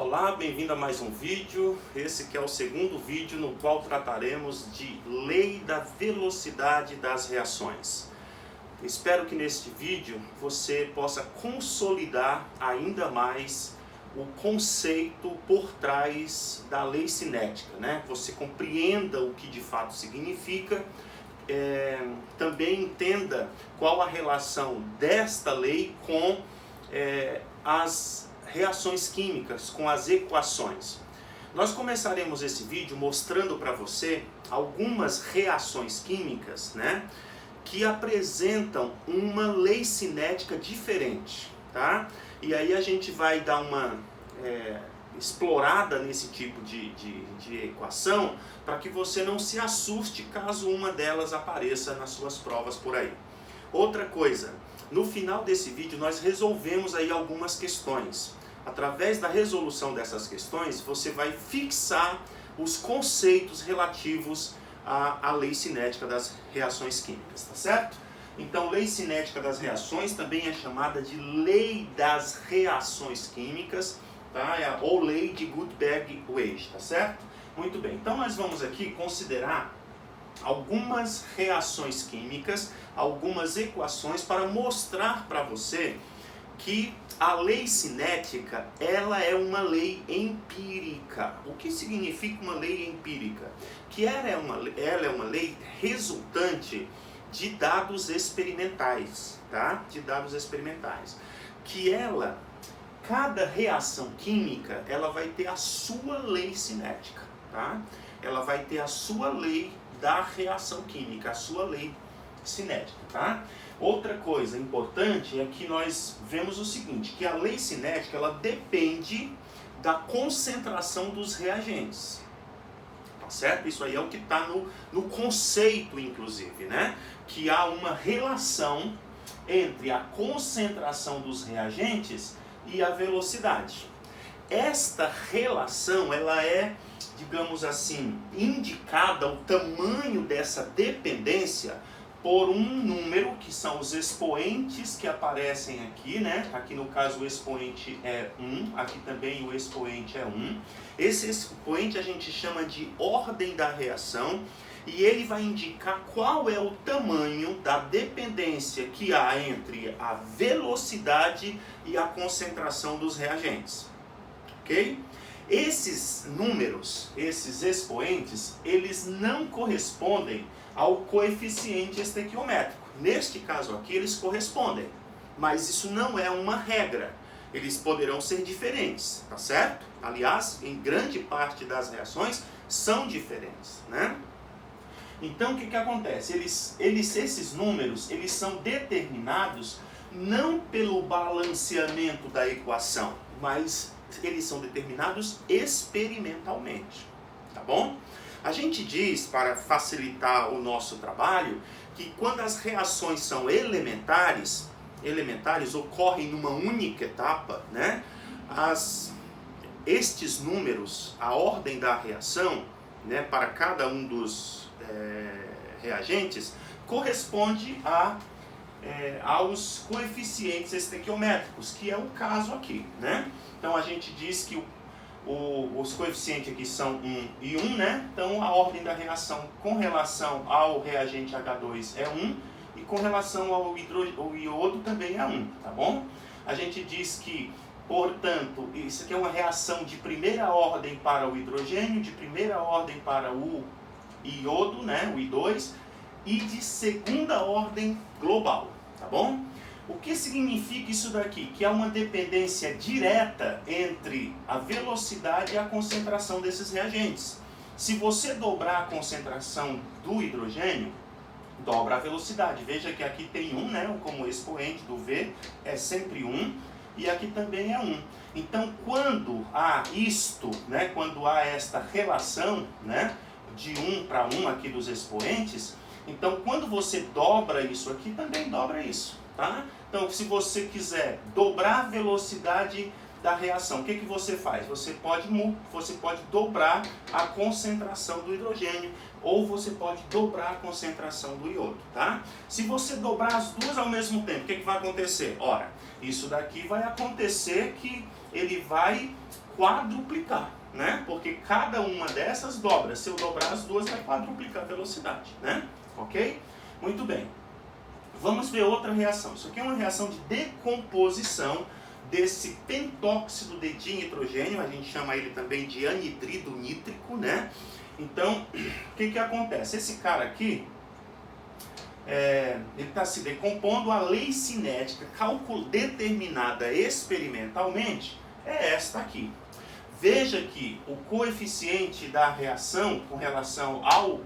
Olá, bem-vindo a mais um vídeo. Esse que é o segundo vídeo no qual trataremos de lei da velocidade das reações. Espero que neste vídeo você possa consolidar ainda mais o conceito por trás da lei cinética, né? Você compreenda o que de fato significa, também entenda qual a relação desta lei com as reações químicas, com as equações. Nós começaremos esse vídeo mostrando para você algumas reações químicas, né, que apresentam uma lei cinética diferente, tá? E aí a gente vai dar uma explorada nesse tipo de equação para que você não se assuste caso uma delas apareça nas suas provas por aí. Outra coisa, no final desse vídeo nós resolvemos aí algumas questões. Através da resolução dessas questões, você vai fixar os conceitos relativos à lei cinética das reações químicas, tá certo? Então, lei cinética das reações também é chamada de lei das reações químicas, tá? Ou lei de Gutenberg-Weiss, tá certo? Muito bem, então nós vamos aqui considerar algumas reações químicas, algumas equações para mostrar para você que a lei cinética, ela é uma lei empírica. O que significa uma lei empírica? Que ela é uma lei resultante de dados experimentais, tá? De dados experimentais. Que cada reação química, ela vai ter a sua lei cinética, tá? Ela vai ter a sua lei da reação química, a sua lei cinética, tá? Outra coisa importante é que nós vemos o seguinte, que a lei cinética, ela depende da concentração dos reagentes, tá certo? Isso aí é o que está no conceito, inclusive, né? Que há uma relação entre a concentração dos reagentes e a velocidade. Esta relação, ela é, digamos assim, indicada, o tamanho dessa dependência, por um número, que são os expoentes que aparecem aqui, né? Aqui no caso o expoente é 1, aqui também o expoente é 1. Esse expoente a gente chama de ordem da reação, e ele vai indicar qual é o tamanho da dependência que há entre a velocidade e a concentração dos reagentes. Ok? Esses números, esses expoentes, eles não correspondem ao coeficiente estequiométrico. Neste caso aqui, eles correspondem, mas isso não é uma regra. Eles poderão ser diferentes, tá certo? Aliás, em grande parte das reações são diferentes, né? Então, o que acontece? Esses números, eles são determinados não pelo balanceamento da equação, mas eles são determinados experimentalmente, tá bom? A gente diz, para facilitar o nosso trabalho, que quando as reações são elementares ocorrem numa única etapa, né? Estes números, a ordem da reação, né, para cada um dos reagentes, corresponde aos coeficientes estequiométricos, que é o caso aqui, né? Então a gente diz que os coeficientes aqui são 1 e 1, né? Então a ordem da reação com relação ao reagente H2 é 1 e com relação ao iodo também é 1, tá bom? A gente diz que, portanto, isso aqui é uma reação de primeira ordem para o hidrogênio, de primeira ordem para o iodo, né? O I2, e de segunda ordem global, tá bom? O que significa isso daqui? Que há uma dependência direta entre a velocidade e a concentração desses reagentes. Se você dobrar a concentração do hidrogênio, dobra a velocidade. Veja que aqui tem 1, né? Como expoente do V é sempre 1, e aqui também é 1. Então, quando há isto, né? Quando há esta relação, né? De 1 para 1 aqui dos expoentes, então quando você dobra isso aqui, também dobra isso, tá? Então, se você quiser dobrar a velocidade da reação, o que você faz? Você pode dobrar a concentração do hidrogênio, ou você pode dobrar a concentração do iodo, tá? Se você dobrar as duas ao mesmo tempo, o que vai acontecer? Ora, isso daqui vai acontecer que ele vai quadruplicar, né? Porque cada uma dessas dobra. Se eu dobrar as duas, vai quadruplicar a velocidade, né? Ok? Muito bem. Vamos ver outra reação. Isso aqui é uma reação de decomposição desse pentóxido de dinitrogênio, a gente chama ele também de anidrido nítrico, né? Então, o que acontece? Esse cara aqui, ele está se decompondo. A lei cinética determinada experimentalmente é esta aqui. Veja que o coeficiente da reação com relação ao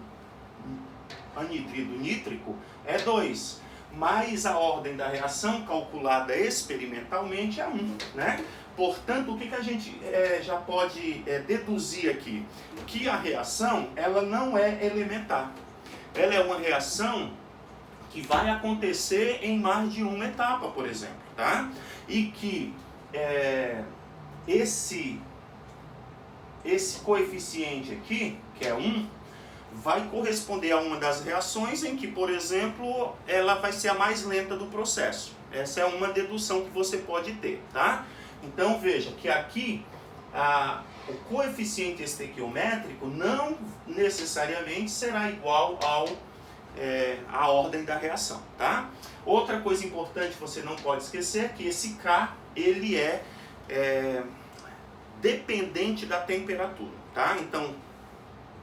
anidrido nítrico é 2. Mas a ordem da reação calculada experimentalmente é 1, né? Portanto, o que a gente já pode deduzir aqui? Que a reação, ela não é elementar. Ela é uma reação que vai acontecer em mais de uma etapa, por exemplo, tá? E que esse coeficiente aqui, que é 1, vai corresponder a uma das reações em que, por exemplo, ela vai ser a mais lenta do processo. Essa é uma dedução que você pode ter, tá? Então veja que aqui o coeficiente estequiométrico não necessariamente será igual à ordem da reação, tá? Outra coisa importante que você não pode esquecer é que esse K, ele é dependente da temperatura, tá? Então,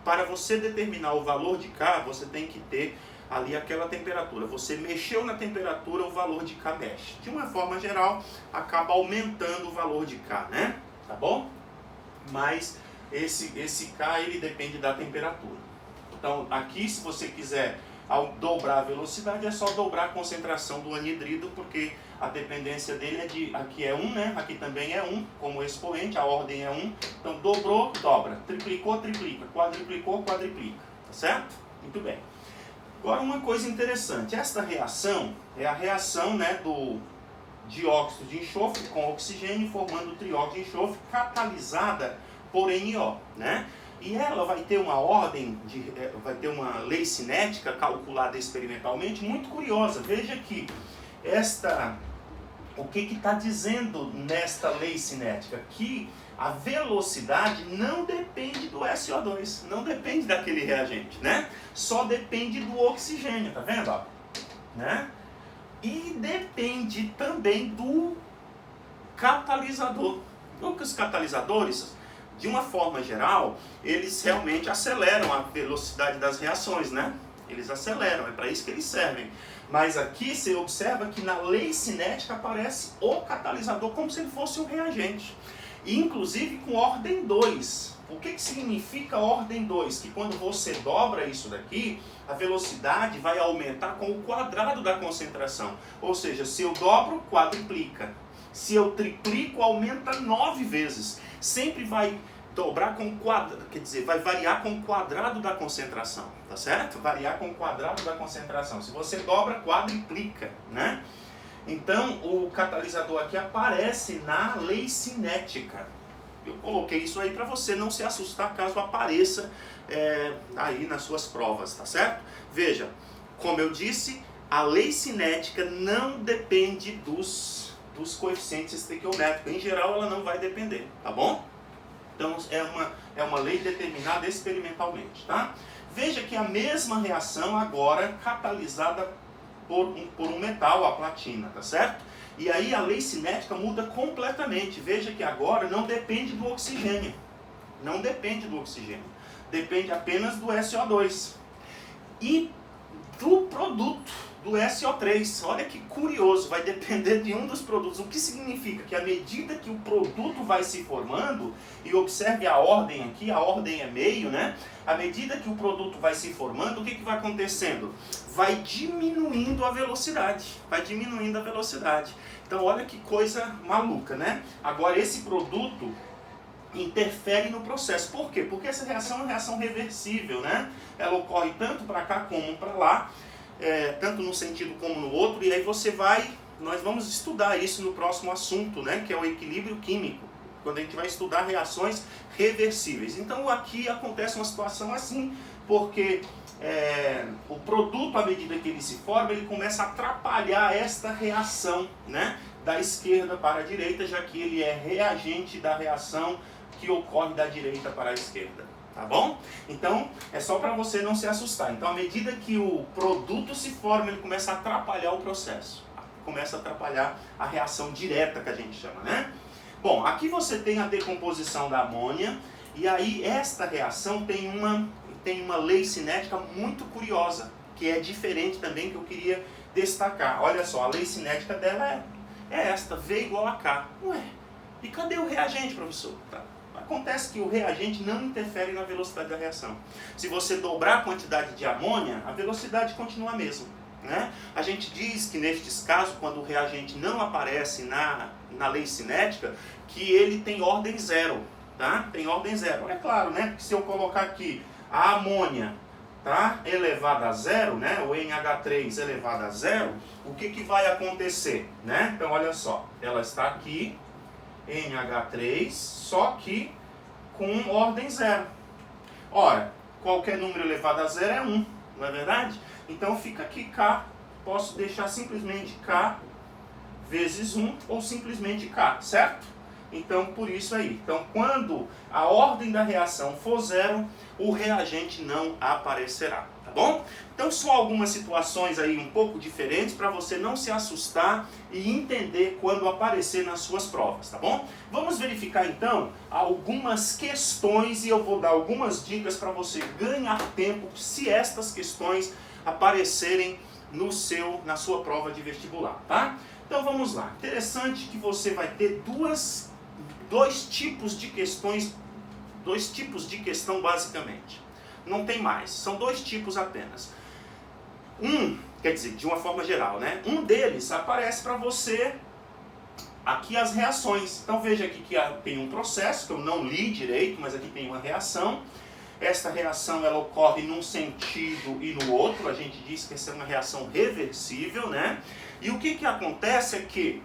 para você determinar o valor de K, você tem que ter ali aquela temperatura. Você mexeu na temperatura, o valor de K mexe. De uma forma geral, acaba aumentando o valor de K, né? Tá bom? Mas esse K, ele depende da temperatura. Então, aqui, se você quiser dobrar a velocidade, é só dobrar a concentração do anidrido, porque a dependência dele aqui é 1, né? Aqui também é 1, como expoente, a ordem é 1. Então, dobrou, dobra. Triplicou, triplica. Quadriplicou, quadriplica. Tá certo? Muito bem. Agora, uma coisa interessante. Esta reação é a reação, né, do dióxido de enxofre com oxigênio, formando o trióxido de enxofre, catalisada por NO, né? E ela vai ter uma vai ter uma lei cinética calculada experimentalmente muito curiosa. Veja que o que está dizendo nesta lei cinética? Que a velocidade não depende do SO2, não depende daquele reagente, né? Só depende do oxigênio, tá vendo? Ó? Né? E depende também do catalisador. Os catalisadores, de uma forma geral, eles realmente aceleram a velocidade das reações, né? Eles aceleram, é para isso que eles servem. Mas aqui você observa que na lei cinética aparece o catalisador como se ele fosse um reagente. E, inclusive com ordem 2. O que significa ordem 2? Que quando você dobra isso daqui, a velocidade vai aumentar com o quadrado da concentração. Ou seja, se eu dobro, quadriplica. Se eu triplico, aumenta 9 vezes. Sempre vai dobrar com o quadrado, quer dizer, vai variar com o quadrado da concentração, tá certo? Variar com o quadrado da concentração. Se você dobra, quadriplica, né? Então, o catalisador aqui aparece na lei cinética. Eu coloquei isso aí para você não se assustar caso apareça aí nas suas provas, tá certo? Veja, como eu disse, a lei cinética não depende dos coeficientes estequiométricos. Em geral, ela não vai depender, tá bom? Então, é uma lei determinada experimentalmente, tá? Veja que a mesma reação agora catalisada por um metal, a platina, tá certo? E aí a lei cinética muda completamente. Veja que agora não depende do oxigênio. Não depende do oxigênio. Depende apenas do SO2. E do produto, do SO3. Olha que curioso, vai depender de um dos produtos. O que significa? Que à medida que o produto vai se formando, e observe a ordem aqui, a ordem é meio, né? À medida que o produto vai se formando, o que vai acontecendo? Vai diminuindo a velocidade. Vai diminuindo a velocidade. Então olha que coisa maluca, né? Agora esse produto interfere no processo. Por quê? Porque essa reação é uma reação reversível, né? Ela ocorre tanto para cá como para lá. Tanto no sentido como no outro, e aí nós vamos estudar isso no próximo assunto, né, que é o equilíbrio químico, quando a gente vai estudar reações reversíveis. Então aqui acontece uma situação assim, porque o produto, à medida que ele se forma, ele começa a atrapalhar esta reação, né, da esquerda para a direita, já que ele é reagente da reação que ocorre da direita para a esquerda. Tá bom? Então, é só para você não se assustar. Então, à medida que o produto se forma, ele começa a atrapalhar o processo. Começa a atrapalhar a reação direta, que a gente chama, né? Bom, aqui você tem a decomposição da amônia, e aí esta reação tem uma lei cinética muito curiosa, que é diferente também, que eu queria destacar. Olha só, a lei cinética dela é esta, V igual a K. Ué, e cadê o reagente, professor? Tá. Acontece que o reagente não interfere na velocidade da reação. Se você dobrar a quantidade de amônia, a velocidade continua a mesma, né? A gente diz que nestes casos, quando o reagente não aparece na lei cinética, que ele tem ordem zero, tá? Tem ordem zero. É claro, né? Porque se eu colocar aqui a amônia, tá, elevada a zero, né? O NH3 elevado a zero, o que vai acontecer, né? Então, olha só, ela está aqui, NH3, só que com ordem zero. Ora, qualquer número elevado a zero é 1, não é verdade? Então fica aqui K, posso deixar simplesmente K vezes 1 ou simplesmente K, certo? Então por isso aí. Então quando a ordem da reação for zero, o reagente não aparecerá, tá bom? Então são algumas situações aí um pouco diferentes para você não se assustar e entender quando aparecer nas suas provas, tá bom? Vamos verificar então algumas questões e eu vou dar algumas dicas para você ganhar tempo se estas questões aparecerem na sua prova de vestibular, tá? Então vamos lá. Interessante que você vai ter dois tipos de questão basicamente. Não tem mais, são 2 tipos apenas. Quer dizer, de uma forma geral, né? Um deles aparece para você aqui as reações. Então veja aqui que tem um processo, que eu não li direito, mas aqui tem uma reação. Esta reação ela ocorre num sentido e no outro, a gente diz que essa é uma reação reversível, né? E o que acontece é que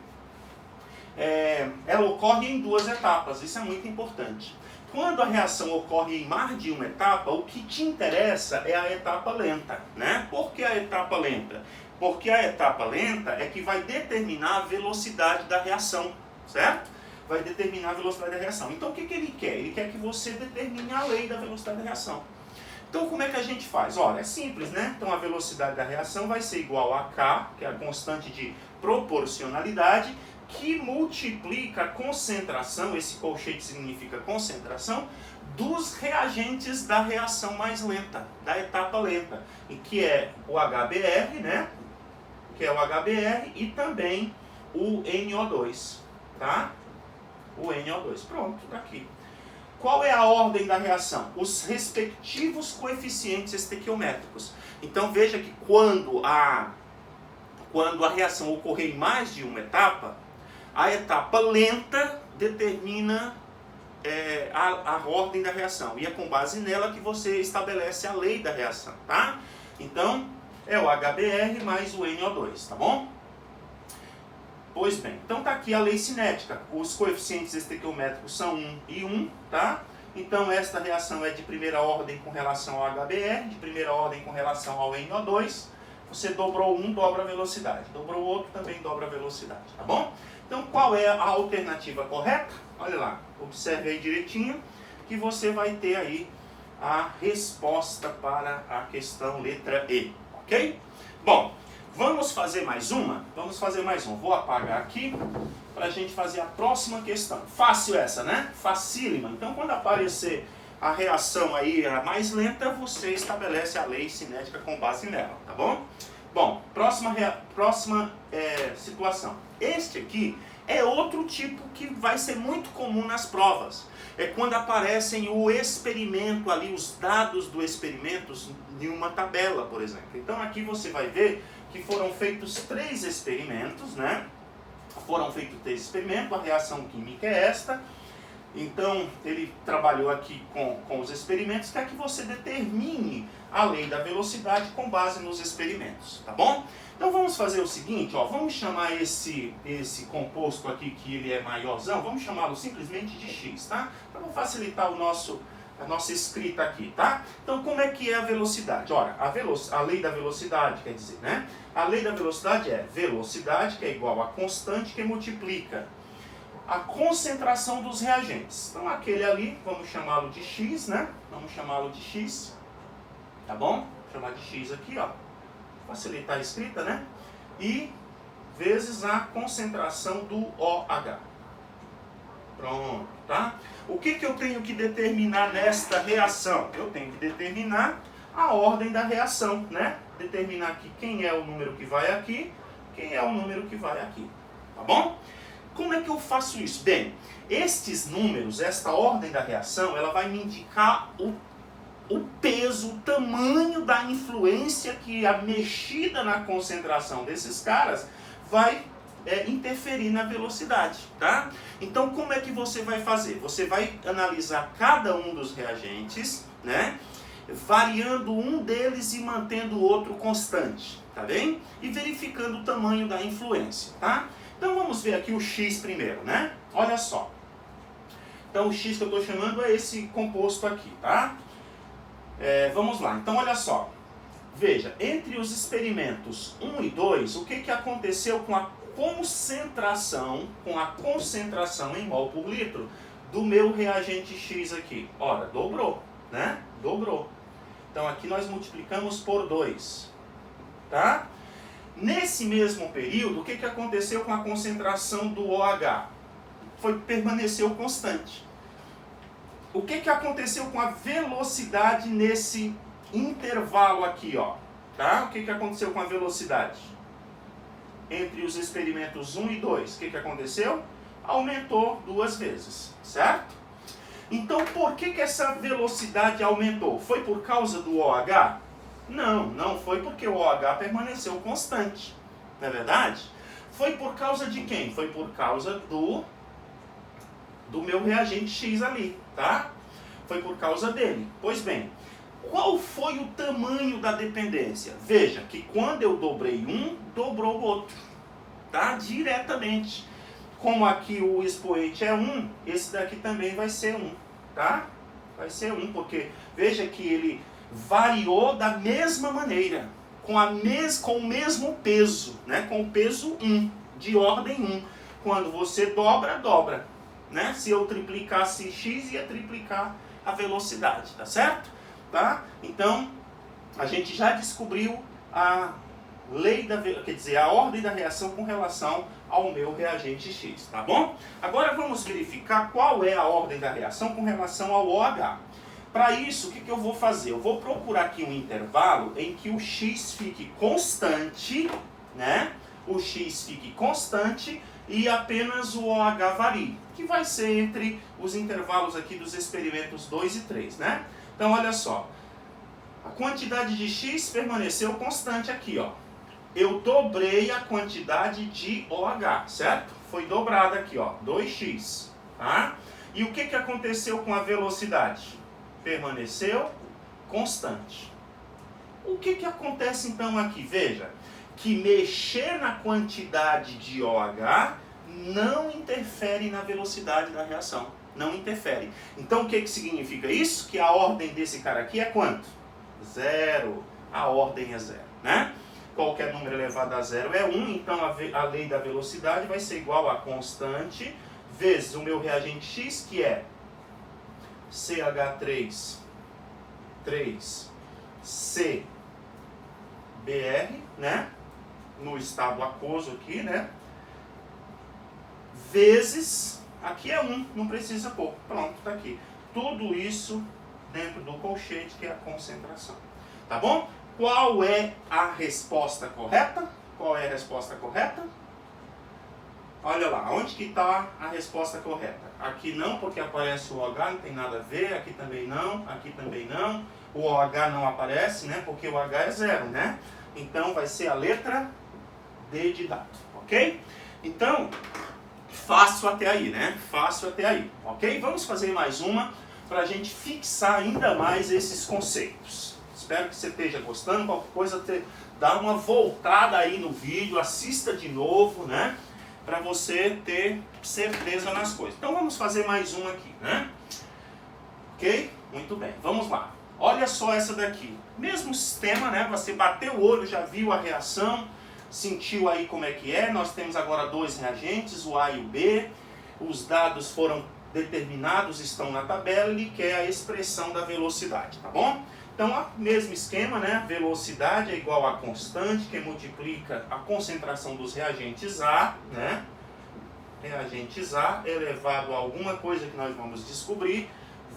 ela ocorre em 2 etapas, isso é muito importante. Quando a reação ocorre em mais de uma etapa, o que te interessa é a etapa lenta, né? Por que a etapa lenta? Porque a etapa lenta é que vai determinar a velocidade da reação, certo? Vai determinar a velocidade da reação. Então o que ele quer? Ele quer que você determine a lei da velocidade da reação. Então como é que a gente faz? Olha, é simples, né? Então a velocidade da reação vai ser igual a K, que é a constante de proporcionalidade, que multiplica a concentração, esse colchete significa concentração, dos reagentes da reação mais lenta, da etapa lenta, que é o HBr, né? Que é o HBr e também o NO2, tá? O NO2, pronto, tá aqui. Qual é a ordem da reação? Os respectivos coeficientes estequiométricos. Então veja que quando a reação ocorrer em mais de uma etapa, a etapa lenta determina a ordem da reação. E é com base nela que você estabelece a lei da reação, tá? Então, é o HBr mais o NO2, tá bom? Pois bem, então tá aqui a lei cinética. Os coeficientes estequiométricos são 1 e 1, tá? Então esta reação é de primeira ordem com relação ao HBr, de primeira ordem com relação ao NO2. Você dobrou um, dobra a velocidade. Dobrou o outro, também dobra a velocidade, tá bom? Então qual é a alternativa correta? Olha lá, observe aí direitinho que você vai ter aí a resposta para a questão letra E, ok? Bom, vamos fazer mais uma? Vamos fazer mais uma. Vou apagar aqui para a gente fazer a próxima questão. Fácil essa, né? Facílima. Então quando aparecer a reação aí a mais lenta, você estabelece a lei cinética com base nela, tá bom? Bom, próxima situação. Este aqui é outro tipo que vai ser muito comum nas provas. É quando aparecem o experimento ali, os dados do experimento em uma tabela, por exemplo. Então aqui você vai ver que foram feitos 3 experimentos, né? Foram feitos 3 experimentos, a reação química é esta. Então, ele trabalhou aqui com os experimentos, quer que você determine a lei da velocidade com base nos experimentos, tá bom? Então vamos fazer o seguinte, ó, vamos chamar esse composto aqui, que ele é maiorzão, vamos chamá-lo simplesmente de X, tá? Para facilitar o nosso a nossa escrita aqui, tá? Então, como é que é a velocidade? Ora, a lei da velocidade, quer dizer, né? A lei da velocidade é velocidade, que é igual a constante que multiplica a concentração dos reagentes. Então, aquele ali, vamos chamá-lo de X, né? Vamos chamá-lo de X, tá bom? Vou chamar de X aqui, ó. Facilitar a escrita, né? E vezes a concentração do OH. Pronto, tá? O que eu tenho que determinar nesta reação? Eu tenho que determinar a ordem da reação, né? Determinar aqui quem é o número que vai aqui, quem é o número que vai aqui, tá bom? Como é que eu faço isso? Bem, estes números, esta ordem da reação, ela vai me indicar o peso, o tamanho da influência que a mexida na concentração desses caras vai interferir na velocidade, tá? Então, como é que você vai fazer? Você vai analisar cada um dos reagentes, né? Variando um deles e mantendo o outro constante, tá bem? E verificando o tamanho da influência, tá? Então, vamos ver aqui o X primeiro, né? Olha só. Então, o X que eu estou chamando é esse composto aqui, tá? Vamos lá. Então, olha só. Veja, entre os experimentos 1 e 2, o que aconteceu com a concentração em mol por litro do meu reagente X aqui? Ora, dobrou, né? Dobrou. Então aqui nós multiplicamos por 2, tá? Nesse mesmo período, o que aconteceu com a concentração do OH? Permaneceu constante. O que aconteceu com a velocidade nesse intervalo aqui, ó? Tá? O que aconteceu com a velocidade? Entre os experimentos 1 e 2, o que aconteceu? Aumentou 2 vezes, certo? Então, por que essa velocidade aumentou? Foi por causa do OH? Não, não foi porque o OH permaneceu constante, não é verdade? Foi por causa de quem? Foi por causa do meu reagente X ali, tá? Foi por causa dele. Pois bem, qual foi o tamanho da dependência? Veja que quando eu dobrei um, dobrou o outro, tá? Diretamente. Como aqui o expoente é 1, esse daqui também vai ser 1, tá? Vai ser 1, porque veja que ele variou da mesma maneira, com o mesmo peso, né? Com o peso 1, de ordem 1. Quando você dobra, dobra, né? Se eu triplicasse x, ia triplicar a velocidade, tá certo? Tá? Então, a gente já descobriu a a ordem da reação com relação ao meu reagente X, tá bom? Agora vamos verificar qual é a ordem da reação com relação ao OH. Para isso, o que eu vou fazer? Eu vou procurar aqui um intervalo em que o X fique constante, né? O X fique constante e apenas o OH varie, que vai ser entre os intervalos aqui dos experimentos 2 e 3, né? Então, olha só. A quantidade de X permaneceu constante aqui, ó. Eu dobrei a quantidade de OH, certo? Foi dobrada aqui, ó, 2x, tá? E o que aconteceu com a velocidade? Permaneceu constante. O que acontece então aqui? Veja, que mexer na quantidade de OH não interfere na velocidade da reação. Não interfere. Então o que significa isso? Que a ordem desse cara aqui é quanto? 0. A ordem é 0, né? Qualquer número elevado a 0 é 1, então a lei da velocidade vai ser igual a constante vezes o meu reagente X, que é CH3 CBr, né? No estado aquoso aqui, né? Vezes, aqui é 1, não precisa pôr, pronto, tá aqui. Tudo isso dentro do colchete, que é a concentração, tá bom? Qual é a resposta correta? Qual é a resposta correta? Olha lá, onde que está a resposta correta? Aqui não, porque aparece o OH, não tem nada a ver. Aqui também não, aqui também não. O OH não aparece, né? Porque o H é 0, né? Então vai ser a letra D de dado, ok? Então, fácil até aí, né? Fácil até aí, ok? Vamos fazer mais uma para a gente fixar ainda mais esses conceitos. Espero que você esteja gostando. Qualquer coisa, dá uma voltada aí no vídeo, assista de novo, né? Para você ter certeza nas coisas. Então vamos fazer mais uma aqui, né? Ok? Muito bem, vamos lá. Olha só essa daqui. Mesmo sistema, né? Você bateu o olho, já viu a reação, sentiu aí como é que é. Nós temos agora dois reagentes, o A e o B. Os dados foram determinados, estão na tabela, ele quer a expressão da velocidade, tá bom? Então, o mesmo esquema, né? Velocidade é igual a constante que multiplica a concentração dos reagentes A, né? Reagentes A elevado a alguma coisa que nós vamos descobrir,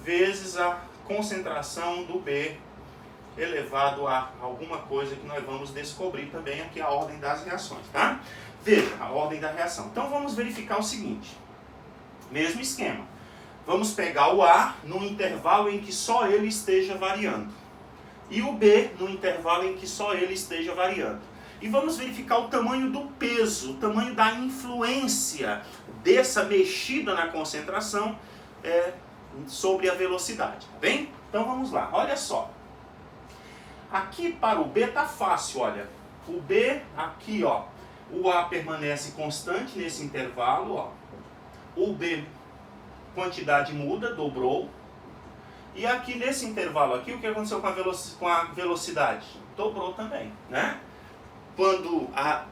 vezes a concentração do B elevado a alguma coisa que nós vamos descobrir também aqui, a ordem das reações, tá? Veja, a ordem da reação. Então vamos verificar o seguinte, mesmo esquema. Vamos pegar o A no intervalo em que só ele esteja variando. E o B no intervalo em que só ele esteja variando. E vamos verificar o tamanho do peso, o tamanho da influência dessa mexida na concentração sobre a velocidade, tá bem? Então vamos lá, olha só. Aqui para o B tá fácil, olha. O B aqui, ó, o A permanece constante nesse intervalo, ó. O B, quantidade muda, dobrou. E aqui nesse intervalo aqui, o que aconteceu com a velocidade? Dobrou também, né? Quando a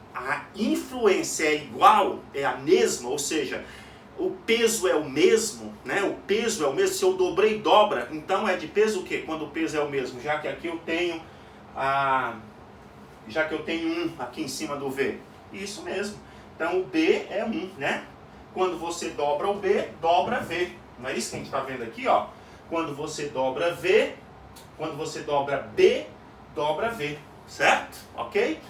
influência é igual, é a mesma, ou seja, o peso é o mesmo, né? O peso é o mesmo, se eu dobrei, dobra, então é de peso o quê? Quando o peso é o mesmo, já que aqui eu tenho um aqui em cima do V. Isso mesmo. Então o B é 1, né? Quando você dobra o B, dobra V. Não é isso que a gente está vendo aqui, ó? Quando você dobra V, quando você dobra B, dobra V, certo? Ok?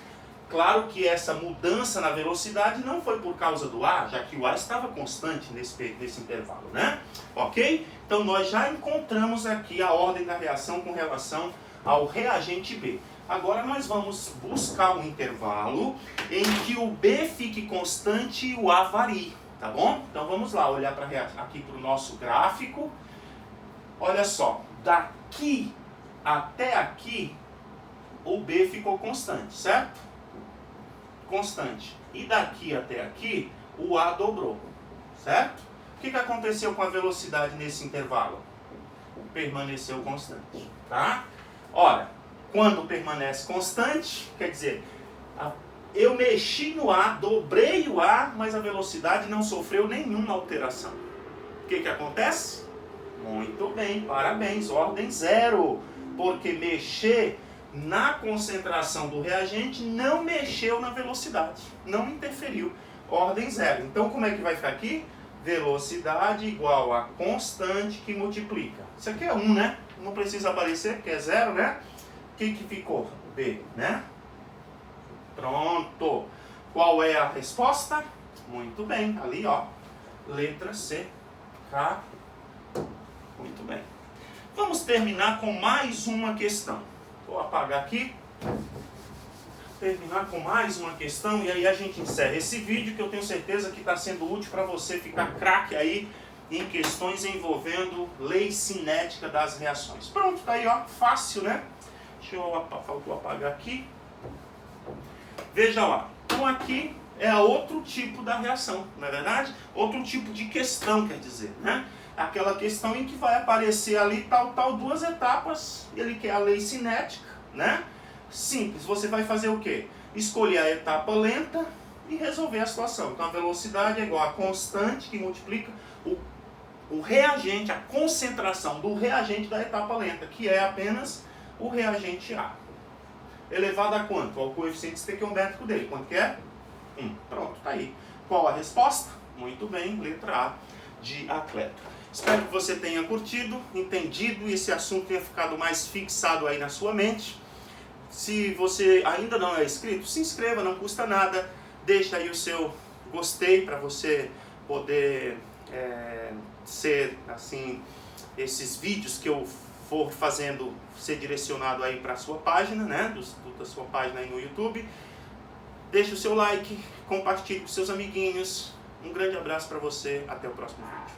Claro que essa mudança na velocidade não foi por causa do A, já que o A estava constante nesse intervalo, né? Ok? Então nós já encontramos aqui a ordem da reação com relação ao reagente B. Agora nós vamos buscar um intervalo em que o B fique constante e o A varie, tá bom? Então vamos lá, olhar aqui para o nosso gráfico. Olha só, daqui até aqui o B ficou constante, certo? Constante. E daqui até aqui, o A dobrou, certo? O que aconteceu com a velocidade nesse intervalo? Permaneceu constante, tá? Ora, quando permanece constante, quer dizer, eu mexi no A, dobrei o A, mas a velocidade não sofreu nenhuma alteração. O que acontece? Muito bem, parabéns, ordem 0, porque mexer na concentração do reagente não mexeu na velocidade, não interferiu, ordem 0. Então como é que vai ficar aqui? Velocidade igual a constante que multiplica. Isso aqui é 1, né? Não precisa aparecer, porque é 0, né? O que ficou? B, né? Pronto. Qual é a resposta? Muito bem, ali ó, letra C, K. Muito bem. Vamos terminar com mais uma questão. Vou apagar aqui. Terminar com mais uma questão e aí a gente encerra esse vídeo, que eu tenho certeza que está sendo útil para você ficar craque aí em questões envolvendo lei cinética das reações. Pronto, tá aí ó, fácil, né? Faltou apagar aqui. Veja lá, então aqui é outro tipo da reação, não é verdade? Outro tipo de questão, quer dizer, né? Aquela questão em que vai aparecer ali tal, duas etapas, ele quer a lei cinética, né? Simples, você vai fazer o quê? Escolher a etapa lenta e resolver a situação. Então a velocidade é igual a constante que multiplica o reagente, a concentração do reagente da etapa lenta, que é apenas o reagente A. Elevado a quanto? Ao coeficiente estequiométrico dele. Quanto que é? 1. Pronto, tá aí. Qual a resposta? Muito bem, letra A de atleta. Espero que você tenha curtido, entendido e esse assunto tenha ficado mais fixado aí na sua mente. Se você ainda não é inscrito, se inscreva, não custa nada. Deixa aí o seu gostei para você poder ser assim, esses vídeos que eu for fazendo ser direcionado aí para a sua página, né, da sua página aí no YouTube. Deixe o seu like, compartilhe com seus amiguinhos. Um grande abraço para você, até o próximo vídeo.